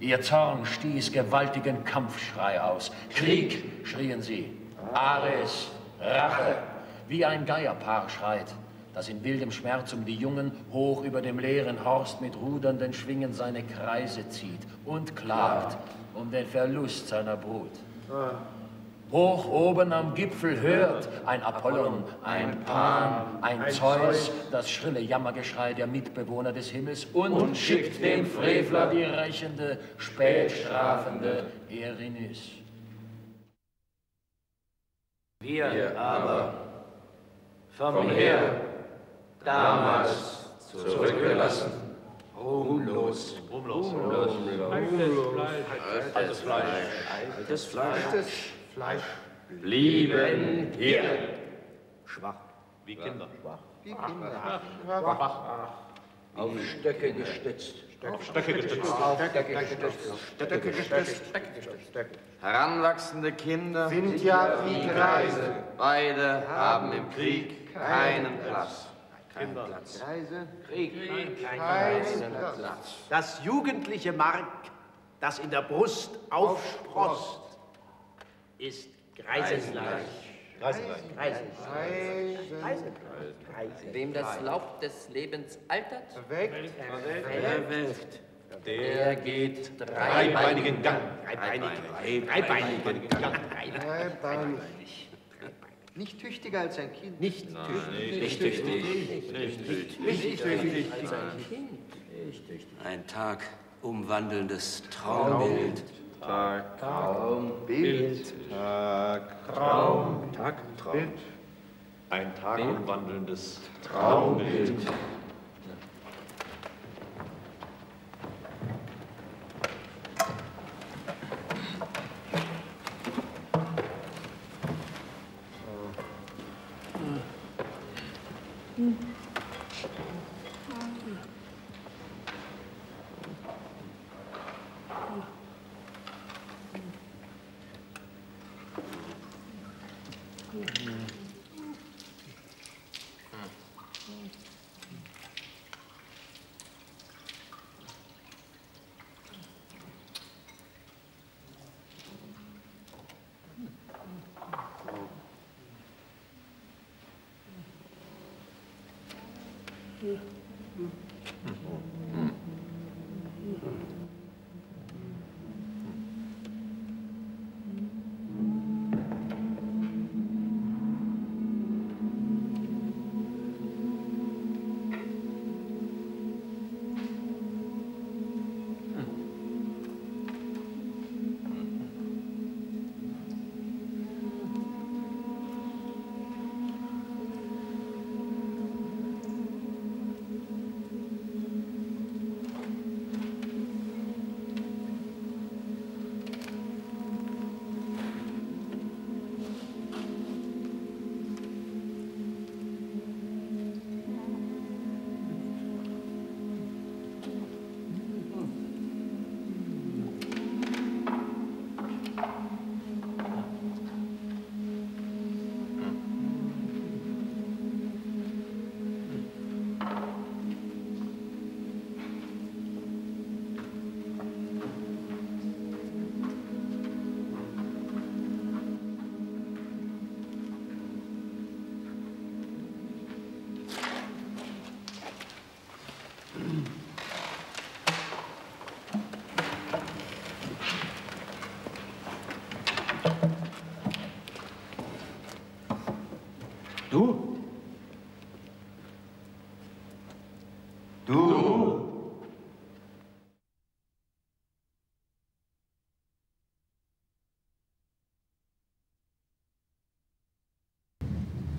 Ihr Zorn stieß gewaltigen Kampfschrei aus. Krieg, schrien sie. Ares, Rache. Wie ein Geierpaar schreit, das in wildem Schmerz um die Jungen hoch über dem leeren Horst mit rudernden Schwingen seine Kreise zieht und klagt um den Verlust seiner Brut. Hoch oben am Gipfel hört ein Apollon, ein Pan, ein Zeus das schrille Jammergeschrei der Mitbewohner des Himmels und schickt dem Frevler die rächende, spätstrafende Erinnys. Wir aber vom Heer damals zurückgelassen, ruhmlos, altes Fleisch, blieben hier. Schwach, wie Kinder. Auf Stöcke gestützt. Heranwachsende Kinder sind ja wie Greise. Beide haben im Krieg keinen Platz. Krieg, Keinen Platz. Das jugendliche Mark, das in der Brust aufsproßt, ist Greisesleich. Wem das Laub des Lebens altert, Verwelkt. der geht Dreibeinigen Gang. Dreibeinigen Gang. Nicht tüchtiger als ein Kind. Nicht tüchtig. als ein Kind. Ein Tag umwandelndes Traumbild. Traumbild. Ein Tag umwandelndes Traumbild.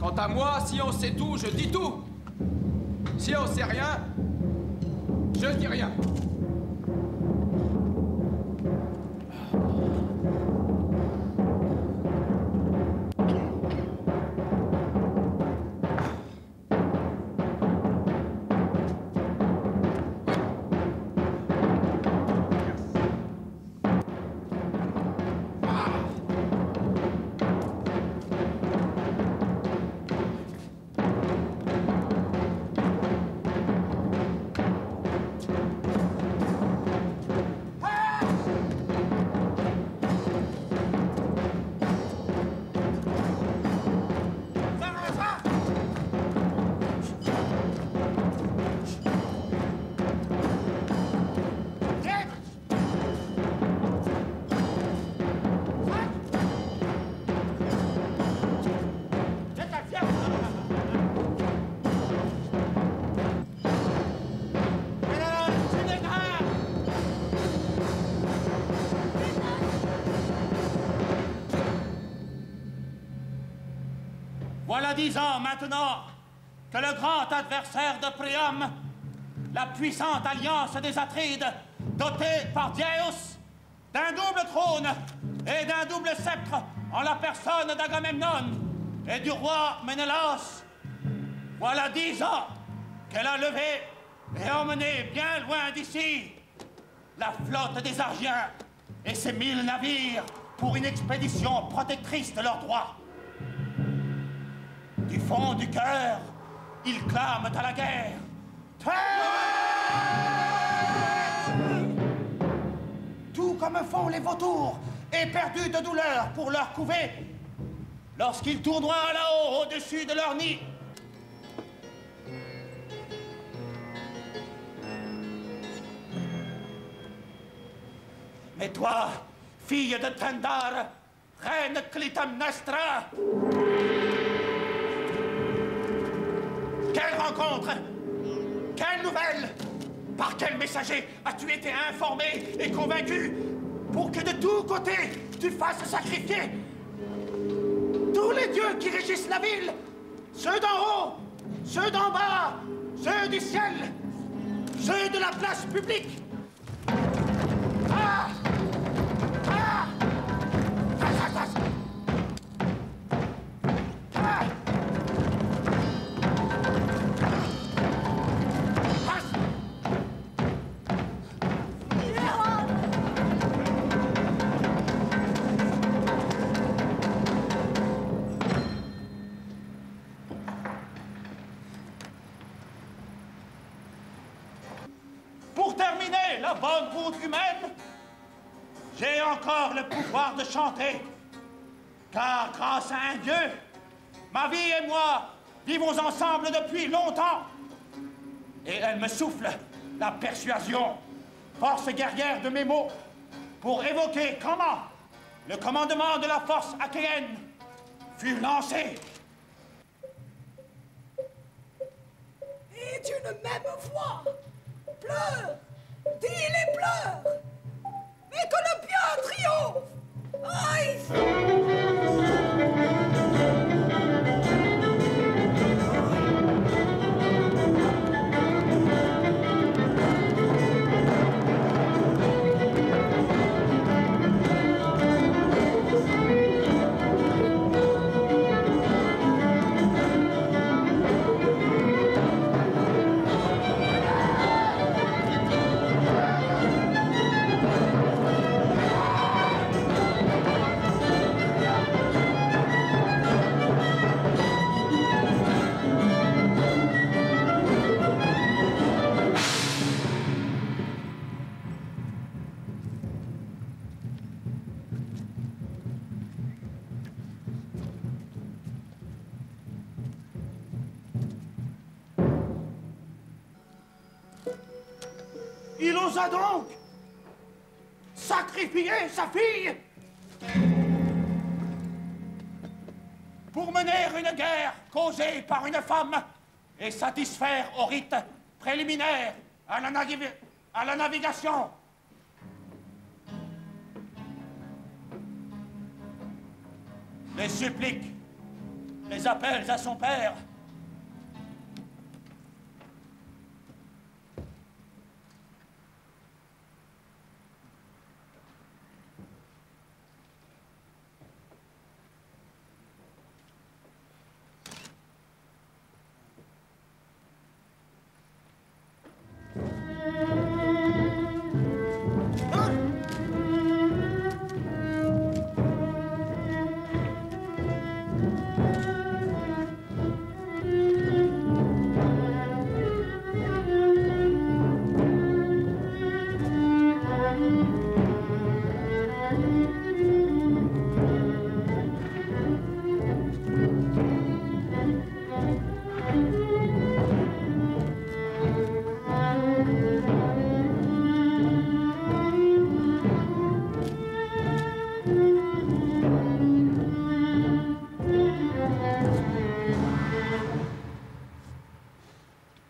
Quant à moi, si on sait tout, je dis tout. Si on sait rien, je dis rien. Voilà 10 ans maintenant que le grand adversaire de Priam, la puissante alliance des Atrides, dotée par Dyaeus d'un double trône et d'un double sceptre en la personne d'Agamemnon et du roi Ménélas, voilà 10 ans qu'elle a levé et emmené bien loin d'ici la flotte des Argiens et ses 1000 navires pour une expédition protectrice de leurs droits. Du fond du cœur, ils clament à la guerre. Tout comme font les vautours, éperdus de douleur pour leur couvée, lorsqu'ils tournoient là-haut au-dessus de leur nid. Mais toi, fille de Tendar, reine Clytemnestra, quelle rencontre? Quelle nouvelle? Par quel messager as-tu été informé et convaincu pour que de tous côtés tu fasses sacrifier tous les dieux qui régissent la ville, ceux d'en haut, ceux d'en bas, ceux du ciel, ceux de la place publique? Ah! Ah! Pour terminer la bonne route humaine, j'ai encore le pouvoir de chanter. Car grâce à un dieu, ma vie et moi vivons ensemble depuis longtemps. Et elle me souffle la persuasion, force guerrière de mes mots, pour évoquer comment le commandement de la force achéenne fut lancé. Et d'une même voix, pleure, dis les pleurs, mais que le bien triomphe. Aïe! Il osa donc sacrifier sa fille pour mener une guerre causée par une femme et satisfaire au rite préliminaire à la navigation. Les suppliques, les appels à son père.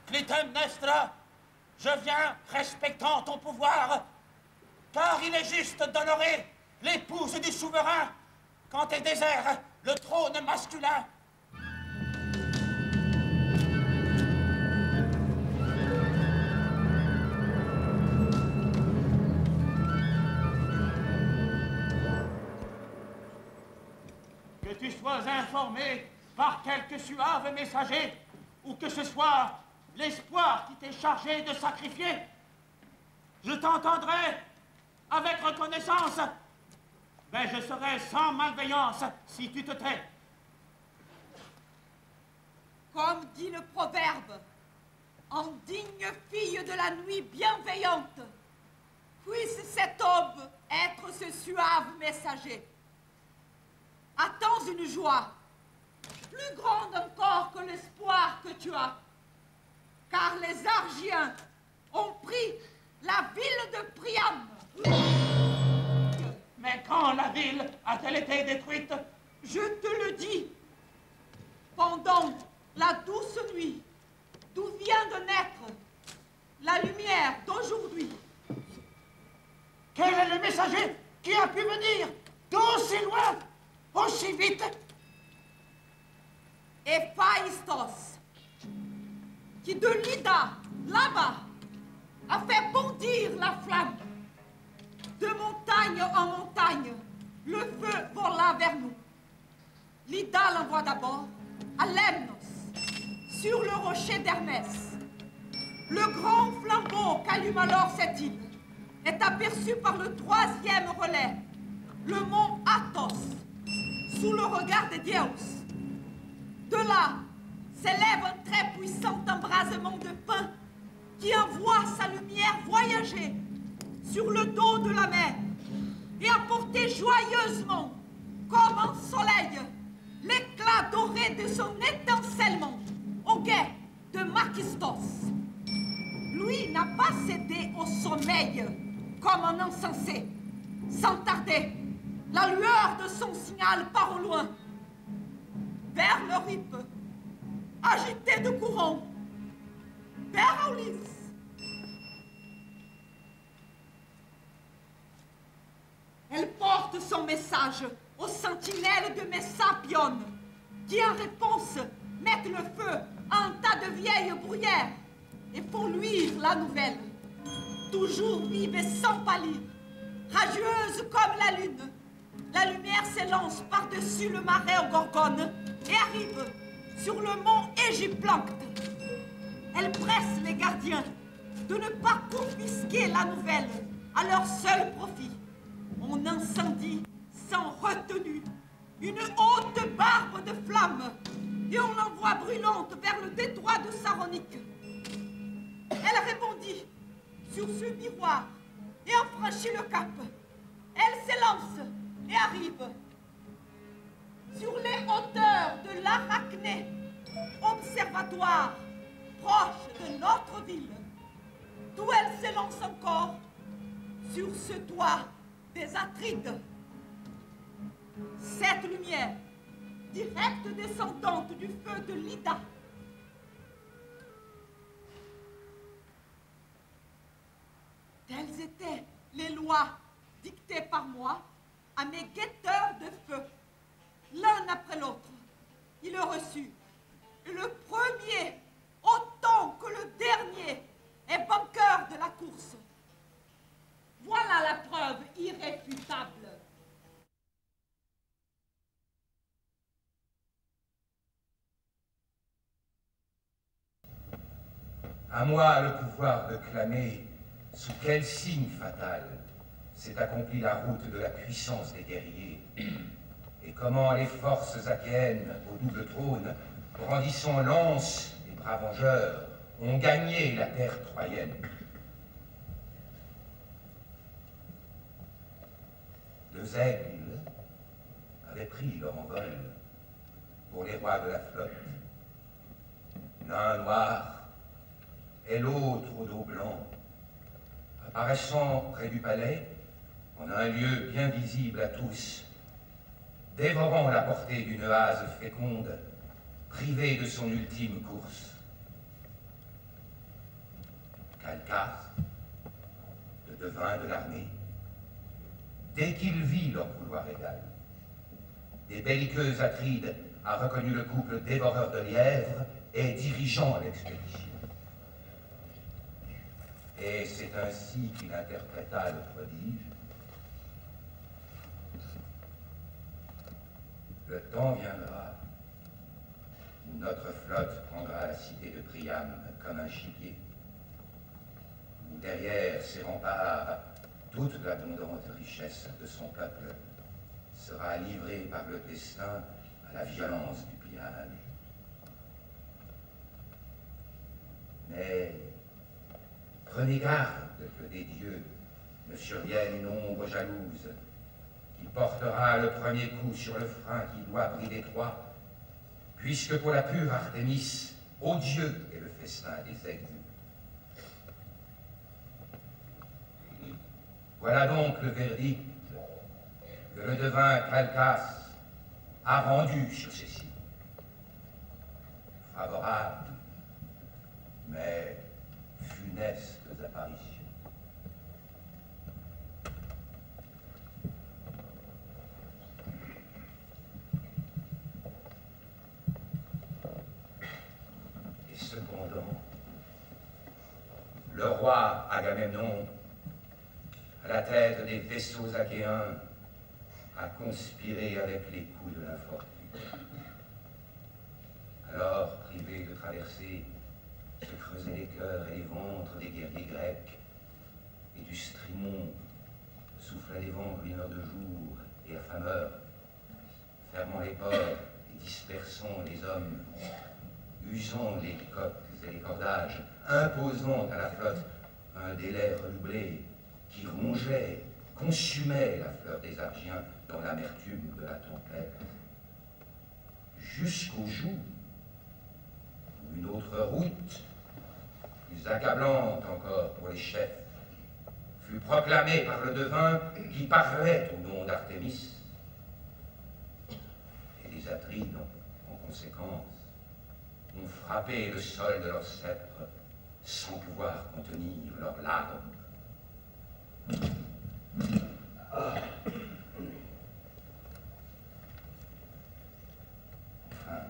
Clytemnestra, je viens respectant ton pouvoir, car il est juste d'honorer l'épouse du souverain quand elle désert le trône masculin. informé par quelque suave messager, ou que ce soit l'espoir qui t'est chargé de sacrifier, je t'entendrai avec reconnaissance, mais je serai sans malveillance si tu te tais. Comme dit le proverbe, en digne fille de la nuit bienveillante, puisse cette aube être ce suave messager. Attends une joie, plus grande encore que l'espoir que tu as, car les Argiens ont pris la ville de Priam. Mais quand la ville a-t-elle été détruite? Je te le dis, pendant la douce nuit, d'où vient de naître la lumière d'aujourd'hui. Quel est le messager qui a pu venir d'aussi loin, aussi vite? Héphaïstos, qui de Lydda, là-bas, a fait bondir la flamme. De montagne en montagne, le feu vola vers nous. Lydda l'envoie d'abord à Lemnos, sur le rocher d'Hermès. Le grand flambeau qu'allume alors cette île est aperçu par le troisième relais, le mont Athos, sous le regard des Dios. De là s'élève un très puissant embrasement de feu qui envoie sa lumière voyager sur le dos de la mer et apporter joyeusement, comme un soleil, l'éclat doré de son étincellement au guet de Makistos. Lui n'a pas cédé au sommeil comme un insensé. Sans tarder, la lueur de son signal part au loin, vers l'Eurype, agité de courant, vers Aulis. Elle porte son message aux sentinelles de Messapion, qui en réponse mettent le feu à un tas de vieilles bruyères et font luire la nouvelle. Toujours vive et sans pâlir, radieuse comme la lune, la lumière s'élance par-dessus le marais aux Gorgones et arrive sur le mont Égyptlancte. Elle presse les gardiens de ne pas confisquer la nouvelle à leur seul profit. On incendie sans retenue une haute barbe de flammes et on l'envoie brûlante vers le détroit de Saronique. Elle répondit sur ce miroir et en franchit le cap. Elle s'élance et arrive sur les hauteurs de l'Arachné, observatoire proche de notre ville, d'où elle s'élance encore sur ce toit des Atrides. Cette lumière, directe descendante du feu de Lydda, telles étaient les lois dictées par moi à mes guetteurs de feu. L'un après l'autre, il le reçut. Et le premier, autant que le dernier, est vainqueur de la course. Voilà la preuve irréfutable. À moi le pouvoir de clamer sous quel signe fatal s'est accomplie la route de la puissance des guerriers, et comment les forces achéennes au double trône, brandissant lances et bras vengeurs, ont gagné la terre troyenne. Deux aigles avaient pris leur envol pour les rois de la flotte, l'un noir et l'autre au dos blanc, apparaissant près du palais, en un lieu bien visible à tous, dévorant la portée d'une hase féconde, privé de son ultime course. Calchas, le devin de l'armée, dès qu'il vit leur vouloir égal, des belliqueux Atrides a reconnu le couple dévoreur de lièvres et dirigeant l'expédition. Et c'est ainsi qu'il interpréta le prodige. le temps viendra où notre flotte prendra la cité de Priam comme un gibier, où derrière ses remparts, toute l'abondante richesse de son peuple sera livrée par le destin à la violence du pillage. Mais prenez garde que des dieux ne survienne une ombre jalouse qui portera le premier coup sur le frein qui doit brider Troie, puisque pour la pure Artémis, ô Dieu est le festin des aigus. Voilà donc le verdict que le devin Calchas a rendu sur ces sites. Favorable, mais funestes apparitions. Et cependant, le roi Agamemnon, à la tête des vaisseaux achéens, a conspiré avec les coups de l'infortune. Alors, privé de traverser, se creusaient les cœurs et les ventres des guerriers grecs, et du Strimon soufflaient les vents lumineux de jour et affameurs, fermant les ports et dispersant les hommes, usant les coques et les cordages, imposant à la flotte un délai redoublé qui rongeait, consumait la fleur des Argiens dans l'amertume de la tempête, jusqu'au jour où une autre route, plus accablante encore pour les chefs, fut proclamée par le devin qui parlait au nom d'Artémis. Et les Atrides, en conséquence, ont frappé le sol de leur sceptre sans pouvoir contenir leurs larmes. Enfin,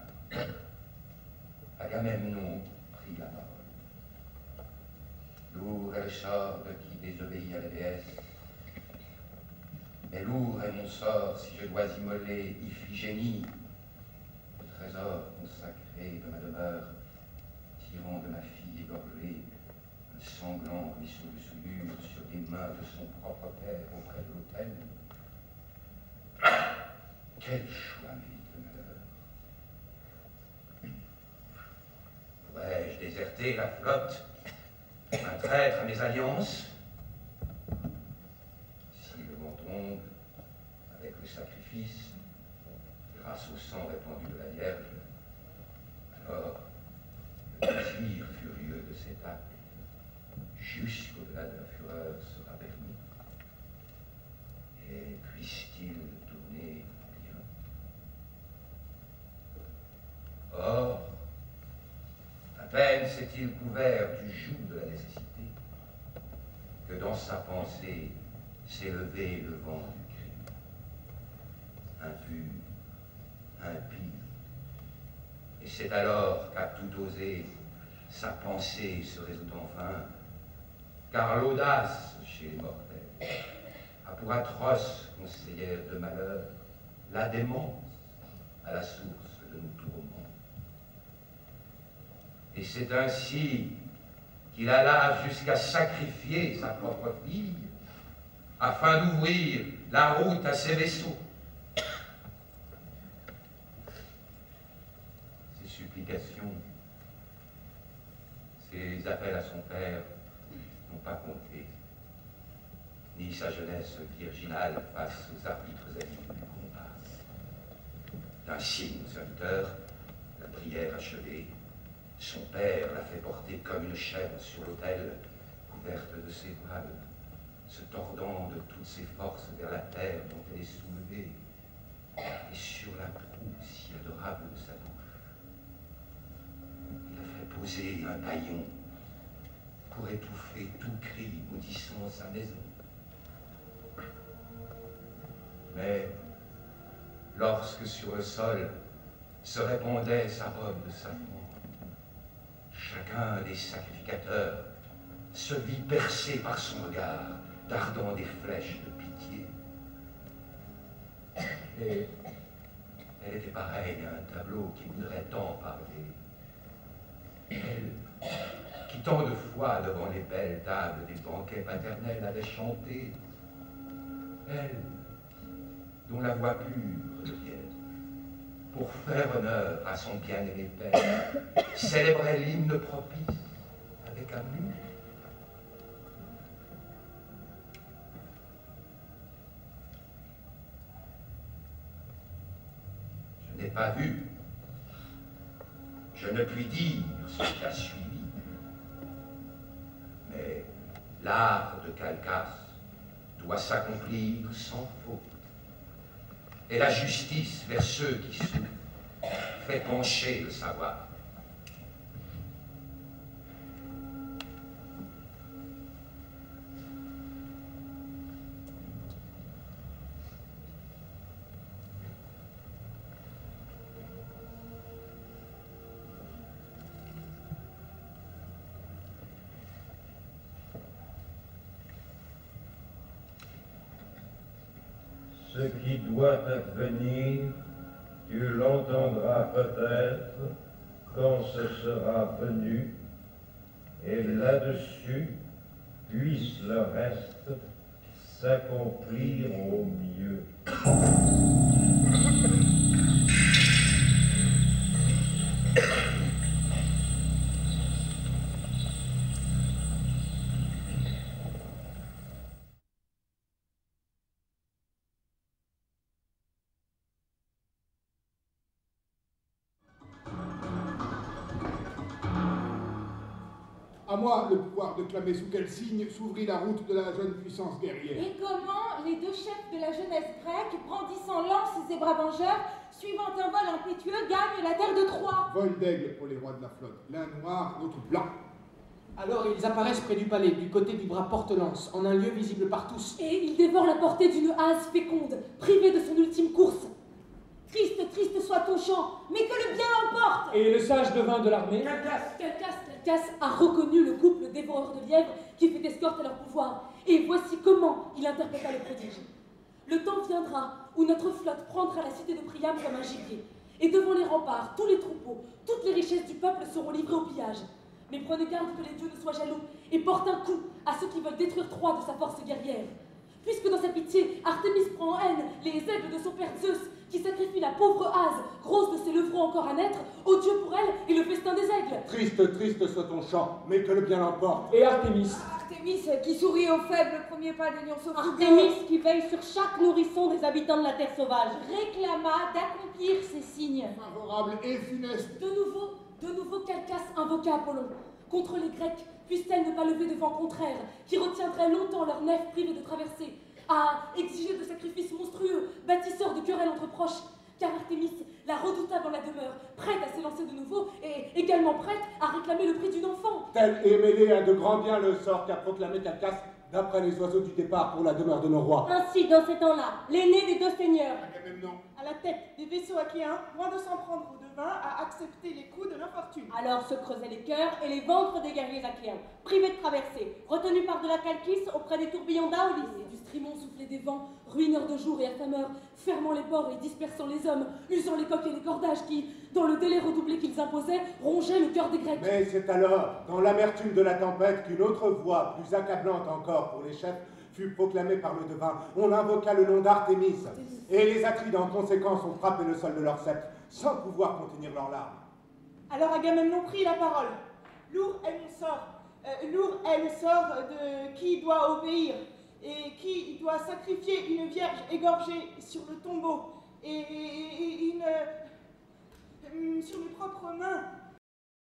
Agamemnon prit la parole. Lourd est le sort de qui désobéit à la déesse, mais lourd est mon sort si je dois immoler Iphigénie, le trésor consacré de ma demeure, tirant de ma fille égorgée un sanglant ruisseau de souillure sur les mains de son propre père auprès de l'autel. Quel choix m'évite le malheur. Pourrais-je déserter la flotte, un traître à mes alliances? Si le vent tombe, avec le sacrifice, grâce au sang répandu de la Vierge, alors le désir furieux de cet acte, jusqu'au-delà de la fureur, sera permis. Et puisse-t-il tourner à bien? Or, à peine s'est-il couvert du joug de la nécessité que dans sa pensée s'est levé le vent du crime. Impur, impie. Et c'est alors qu'à tout oser, sa pensée se résout enfin, car l'audace chez les mortels a pour atroce conseillère de malheur la démence à la source de nos tourments. Et c'est ainsi qu'il alla jusqu'à sacrifier sa propre fille afin d'ouvrir la route à ses vaisseaux. Ses supplications, ses appels à son père n'ont pas compté, ni sa jeunesse virginale face aux arbitres amis du combat. D'un signe au serviteur, la prière achevée, son père l'a fait porter comme une chaîne sur l'autel, couverte de ses voiles, se tordant de toutes ses forces vers la terre dont elle est soulevée, et sur la proue si adorable de sa bouche. Il a fait poser un haillon pour étouffer tout cri maudissant sa maison. Mais lorsque sur le sol se répandait sa robe de safran, chacun des sacrificateurs se vit percé par son regard, dardant des flèches de pitié. Elle était pareille à un tableau qui voudrait tant parler. Elle, qui tant de fois devant les belles tables des banquets paternels avait chanté. Elle, dont la voix pure devienne, pour faire honneur à son bien-aimé père, célébrait l'hymne propice avec amour. Je n'ai pas vu. Je ne puis dire ce qui a suivi. Mais l'art de Calcas doit s'accomplir sans faute. Et la justice vers ceux qui souffrent fait pencher le savoir. Ce qui doit advenir, tu l'entendras peut-être quand ce sera venu, et là-dessus puisse le reste s'accomplir au mieux. À moi le pouvoir de clamer sous quel signe s'ouvrit la route de la jeune puissance guerrière. Et comment les deux chefs de la jeunesse grecque, brandissant lances et bras vengeurs, suivant un vol impétueux, gagnent la terre de Troie. Vol d'aigle pour les rois de la flotte, l'un noir, l'autre blanc. Alors ils apparaissent près du palais, du côté du bras porte-lance, en un lieu visible par tous. Et ils dévorent la portée d'une hase féconde, privée de son ultime course. Triste, triste soit ton chant, mais que le bien l'emporte. Et le sage devin de l'armée, Calcas a reconnu le couple dévoreur de lièvres qui fait escorte à leur pouvoir. Et voici comment il interpréta le prodige. Le temps viendra où notre flotte prendra la cité de Priam comme un gibier. Et devant les remparts, tous les troupeaux, toutes les richesses du peuple seront livrées au pillage. Mais prenez garde que les dieux ne soient jaloux et portent un coup à ceux qui veulent détruire Troie de sa force guerrière. Puisque dans sa pitié, Artémis prend en haine les aigles de son père Zeus, qui sacrifie la pauvre hase, grosse de ses levreaux encore à naître, au Dieu pour elle et le festin des aigles. Triste, triste soit ton chant, mais que le bien l'emporte. Et Artémis. Artémis qui sourit aux faibles premier pas des lionceaux. Artémis qui veille sur chaque nourrisson des habitants de la terre sauvage. Réclama d'accomplir ces signes. Favorable et funeste. De nouveau Calcas invoqua Apollon. Contre les Grecs, puissent-elles ne pas lever de vent contraire, qui retiendrait longtemps leur nef privée de traversée, à exiger de sacrifices monstrueux, bâtisseurs de querelles entre proches, car Artémis, la redoutable en la demeure, prête à s'élancer de nouveau, et également prête à réclamer le prix d'une enfant. Tel est mêlé à de grands biens le sort qu'a proclamé Calcas, d'après les oiseaux du départ pour la demeure de nos rois. Ainsi, dans ces temps-là, l'aîné des deux seigneurs, à la tête des vaisseaux achéens, loin de s'en prendre au devin, a accepté les coups de l'infortune. alors se creusaient les cœurs et les ventres des guerriers achéens, privés de traversée, retenus par de la Calchis auprès des tourbillons d'Aolis. Du Strimon soufflait des vents, ruineurs de jour et affameurs, fermant les ports et dispersant les hommes, usant les coques et les cordages qui, dans le délai redoublé qu'ils imposaient, rongeaient le cœur des Grecs. Mais c'est alors, dans l'amertume de la tempête, qu'une autre voix, plus accablante encore pour les chefs, fut proclamée par le devin. On invoqua le nom d'Artémis, et les Atrides en conséquence ont frappé le sol de leur sceptre, sans pouvoir contenir leurs larmes. Alors Agamemnon prit la parole. Lourd est le sort de qui doit obéir, et qui doit sacrifier une vierge égorgée sur le tombeau, et